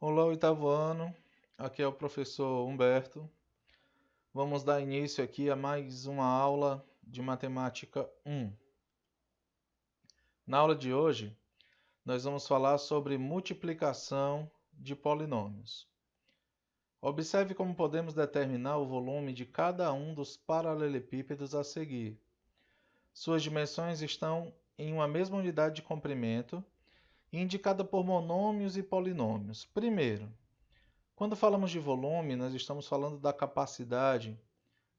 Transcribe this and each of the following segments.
Olá, oitavo ano. Aqui é o professor Humberto. Vamos dar início aqui a mais uma aula de matemática 1. Na aula de hoje, nós vamos falar sobre multiplicação de polinômios. Observe como podemos determinar o volume de cada um dos paralelepípedos a seguir. Suas dimensões estão em uma mesma unidade de comprimento, indicada por monômios e polinômios. Primeiro, quando falamos de volume, nós estamos falando da capacidade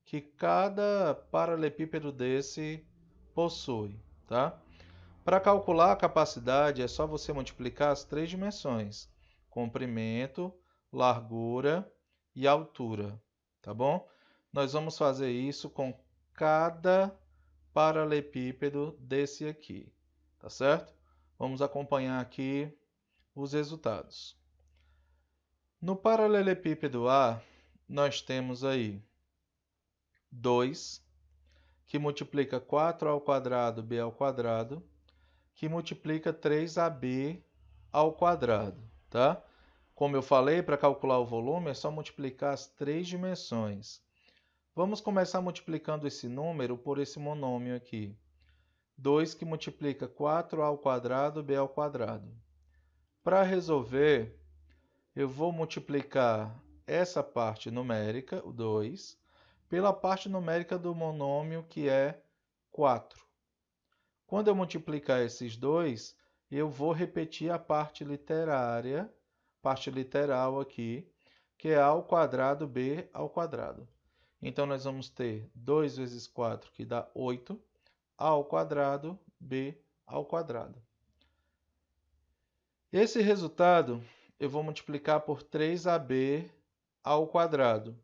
que cada paralelepípedo desse possui, tá? Para calcular a capacidade, é só você multiplicar as três dimensões: comprimento, largura e altura, tá bom? Nós vamos fazer isso com cada paralelepípedo desse aqui, tá certo? Vamos acompanhar aqui os resultados. No paralelepípedo A, nós temos aí 2, que multiplica 4 ao quadrado b ao quadrado, que multiplica 3ab ao quadrado, tá? Como eu falei, para calcular o volume é só multiplicar as três dimensões. Vamos começar multiplicando esse número por esse monômio aqui. 2 que multiplica 4 ao quadrado b ao quadrado. Para resolver, eu vou multiplicar essa parte numérica, o 2, pela parte numérica do monômio, que é 4. Quando eu multiplicar esses dois, eu vou repetir a parte literária, parte literal aqui, que é a ao quadrado b ao quadrado. Então, nós vamos ter 2 vezes 4, que dá 8, a ao quadrado b ao quadrado. Esse resultado eu vou multiplicar por 3ab ao quadrado.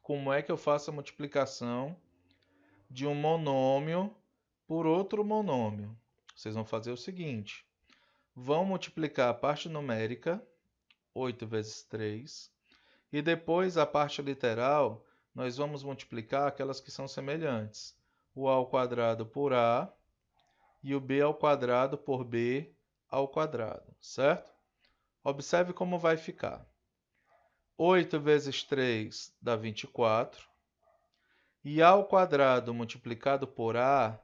Como é que eu faço a multiplicação de um monômio por outro monômio? Vocês vão fazer o seguinte: vão multiplicar a parte numérica, 8 vezes 3, e depois a parte literal, nós vamos multiplicar aquelas que são semelhantes. O a ao quadrado por a e o b ao quadrado por b ao quadrado, certo? Observe como vai ficar. 8 vezes 3 dá 24. E a ao quadrado multiplicado por a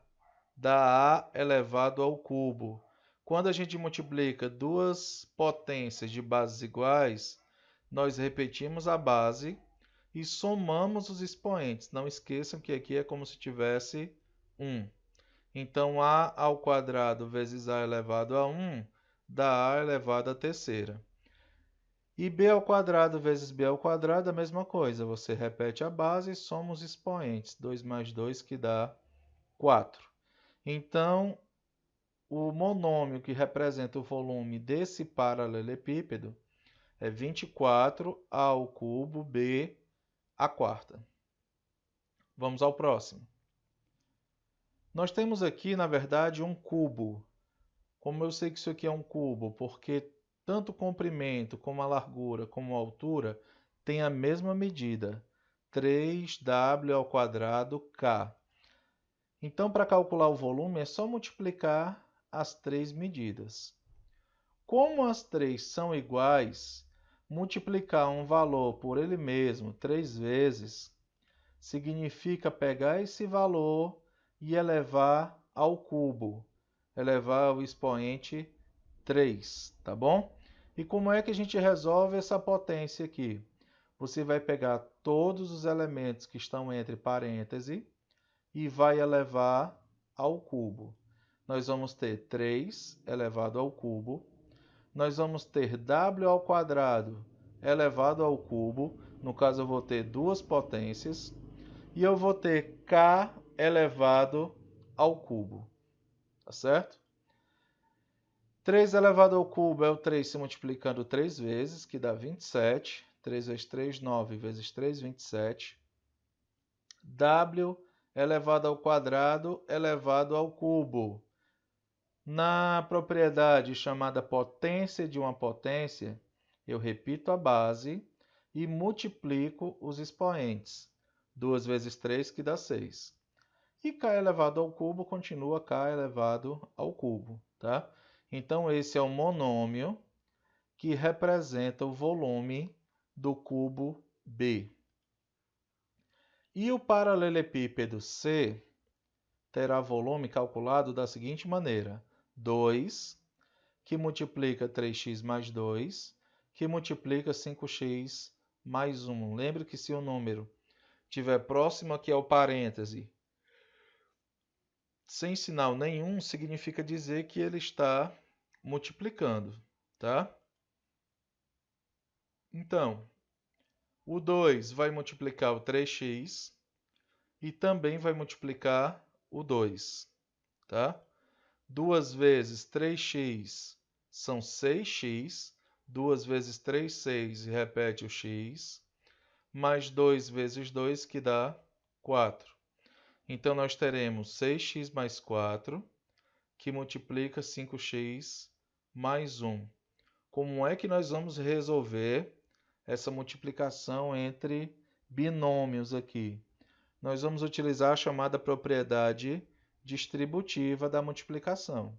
dá a elevado ao cubo. Quando a gente multiplica duas potências de bases iguais, nós repetimos a base e somamos os expoentes. Não esqueçam que aqui é como se tivesse 1. Então, a ao quadrado vezes a elevado a 1 dá a elevado à terceira. E b ao quadrado vezes b ao quadrado, a mesma coisa. Você repete a base e soma os expoentes. 2 mais 2 que dá 4. Então, o monômio que representa o volume desse paralelepípedo é 24 ao cubo b à quarta. Vamos ao próximo. Nós temos aqui, na verdade, um cubo. Como eu sei que isso aqui é um cubo? Porque tanto o comprimento, como a largura, como a altura têm a mesma medida, 3w ao quadrado k. Então, para calcular o volume, é só multiplicar as três medidas. Como as três são iguais, multiplicar um valor por ele mesmo 3 vezes significa pegar esse valor e elevar ao cubo, elevar ao expoente 3, tá bom? E como é que a gente resolve essa potência aqui? Você vai pegar todos os elementos que estão entre parênteses e vai elevar ao cubo. Nós vamos ter 3 elevado ao cubo. Nós vamos ter w ao quadrado elevado ao cubo. No caso, eu vou ter duas potências. E eu vou ter k elevado ao cubo. Tá certo? 3 elevado ao cubo é o 3 se multiplicando 3 vezes, que dá 27. 3 vezes 3, 9 vezes 3, 27. W elevado ao quadrado elevado ao cubo. Na propriedade chamada potência de uma potência, eu repito a base e multiplico os expoentes. 2 vezes 3, que dá 6. E k elevado ao cubo continua k elevado ao cubo, tá? Então, esse é o monômio que representa o volume do cubo B. E o paralelepípedo C terá volume calculado da seguinte maneira: 2, que multiplica 3x mais 2, que multiplica 5x mais 1. Lembre que se o número estiver próximo aqui ao parêntese, sem sinal nenhum, significa dizer que ele está multiplicando, tá? Então, o 2 vai multiplicar o 3x e também vai multiplicar o 2, tá? 2 vezes 3x são 6x, 2 vezes 3, 6, e repete o x, mais 2 vezes 2, que dá 4. Então, nós teremos 6x mais 4, que multiplica 5x mais 1. Como é que nós vamos resolver essa multiplicação entre binômios aqui? Nós vamos utilizar a chamada propriedade distributiva da multiplicação.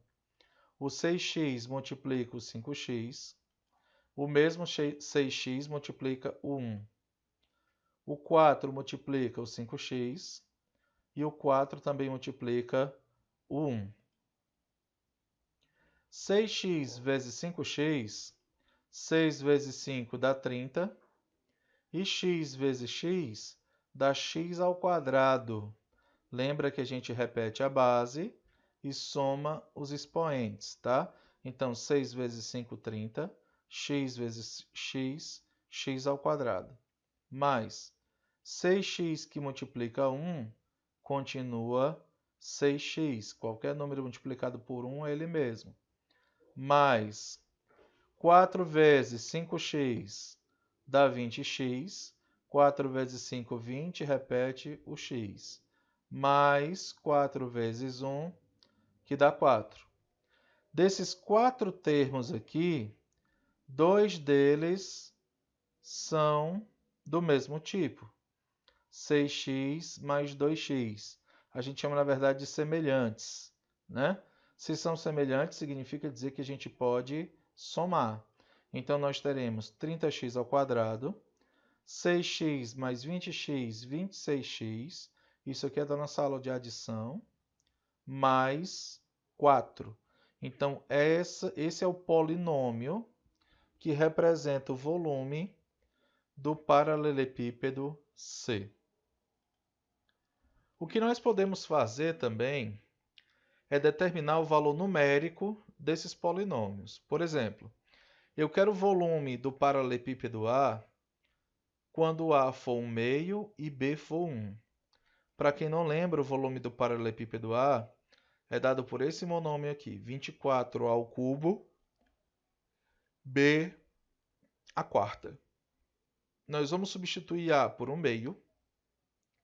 O 6x multiplica o 5x, o mesmo 6x multiplica o 1. O 4 multiplica o 5x e o 4 também multiplica o 1. 6x vezes 5x, 6 vezes 5 dá 30, e x vezes x dá x ao quadrado. Lembra que a gente repete a base e soma os expoentes, tá? Então, 6 vezes 5, 30, x vezes x, x ao quadrado. Mais 6x que multiplica 1, continua 6x. Qualquer número multiplicado por 1 é ele mesmo. Mais 4 vezes 5x dá 20x. 4 vezes 5, 20, repete o x. Mais 4 vezes 1, que dá 4. Desses 4 termos aqui, 2 deles são do mesmo tipo. 6x mais 2x. A gente chama, na verdade, de semelhantes, né? Se são semelhantes, significa dizer que a gente pode somar. Então, nós teremos 30x ao quadrado, 6x mais 20x, 26x. Isso aqui é da nossa aula de adição, mais 4. Então, esse é o polinômio que representa o volume do paralelepípedo C. O que nós podemos fazer também é determinar o valor numérico desses polinômios. Por exemplo, eu quero o volume do paralelepípedo A quando A for 1 meio e B for 1. Para quem não lembra, o volume do paralelepípedo A é dado por esse monômio aqui, 24 ao cubo, B à quarta. Nós vamos substituir A por 1 meio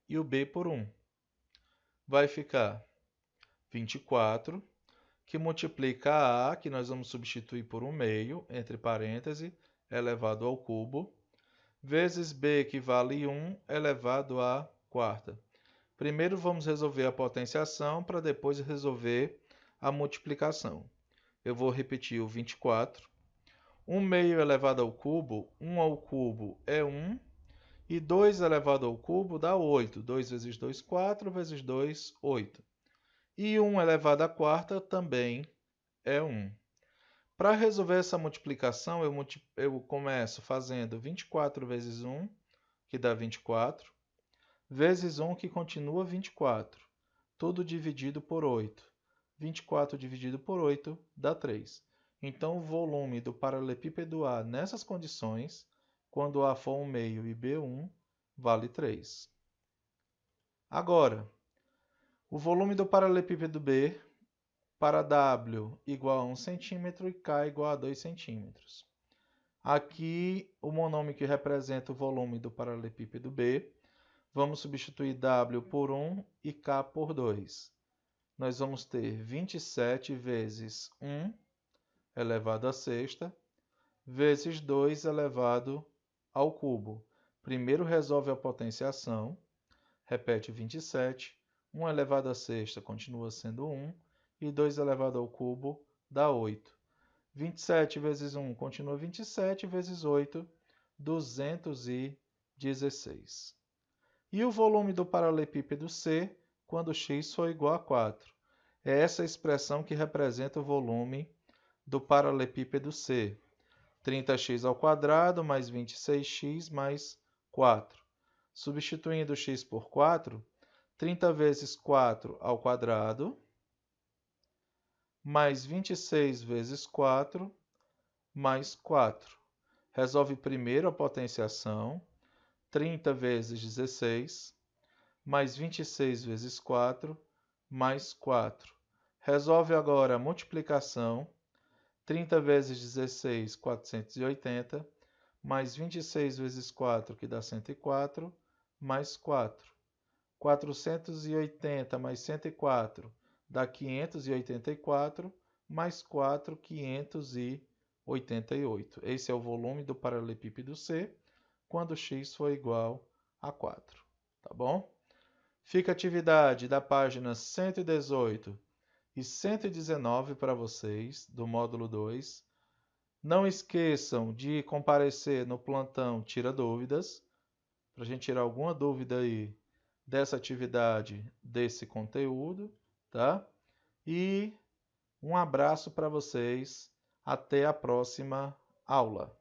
e o B por 1. Vai ficar 24, que multiplica A, que nós vamos substituir por 1 meio, entre parênteses, elevado ao cubo, vezes B, que vale 1, elevado à quarta. Primeiro vamos resolver a potenciação, para depois resolver a multiplicação. Eu vou repetir o 24. 1 meio elevado ao cubo, 1 ao cubo é 1, e 2 elevado ao cubo dá 8. 2 vezes 2, 4, vezes 2, 8. E 1 elevado à quarta também é 1. Para resolver essa multiplicação, eu começo fazendo 24 vezes 1, que dá 24, vezes 1, que continua 24. Tudo dividido por 8. 24 dividido por 8 dá 3. Então, o volume do paralelepípedo A nessas condições, quando A for 1 meio e B 1, vale 3. Agora, o volume do paralelepípedo B para W igual a 1 centímetro e K igual a 2 centímetros. Aqui, o monômio que representa o volume do paralelepípedo B, vamos substituir W por 1 e K por 2. Nós vamos ter 27 vezes 1 elevado à sexta, vezes 2 elevado ao cubo. Primeiro resolve a potenciação, repete 27, 1 elevado à sexta continua sendo 1, e 2 elevado ao cubo dá 8. 27 vezes 1 continua 27, vezes 8, 216. E o volume do paralelepípedo C, quando x for igual a 4. É essa expressão que representa o volume do paralelepípedo C. 30x ao quadrado mais 26x mais 4. Substituindo x por 4, 30 vezes 4 ao quadrado, mais 26 vezes 4, mais 4. Resolve primeiro a potenciação. 30 vezes 16, mais 26 vezes 4, mais 4. Resolve agora a multiplicação. 30 vezes 16, 480, mais 26 vezes 4, que dá 104, mais 4. 480 mais 104 dá 584, mais 4, 588. Esse é o volume do paralelepípedo C, quando x for igual a 4. Tá bom? Fica a atividade da página 118 e 119 para vocês, do módulo 2. Não esqueçam de comparecer no plantão Tira Dúvidas, para a gente tirar alguma dúvida aí dessa atividade, desse conteúdo, tá? E um abraço para vocês. Até a próxima aula.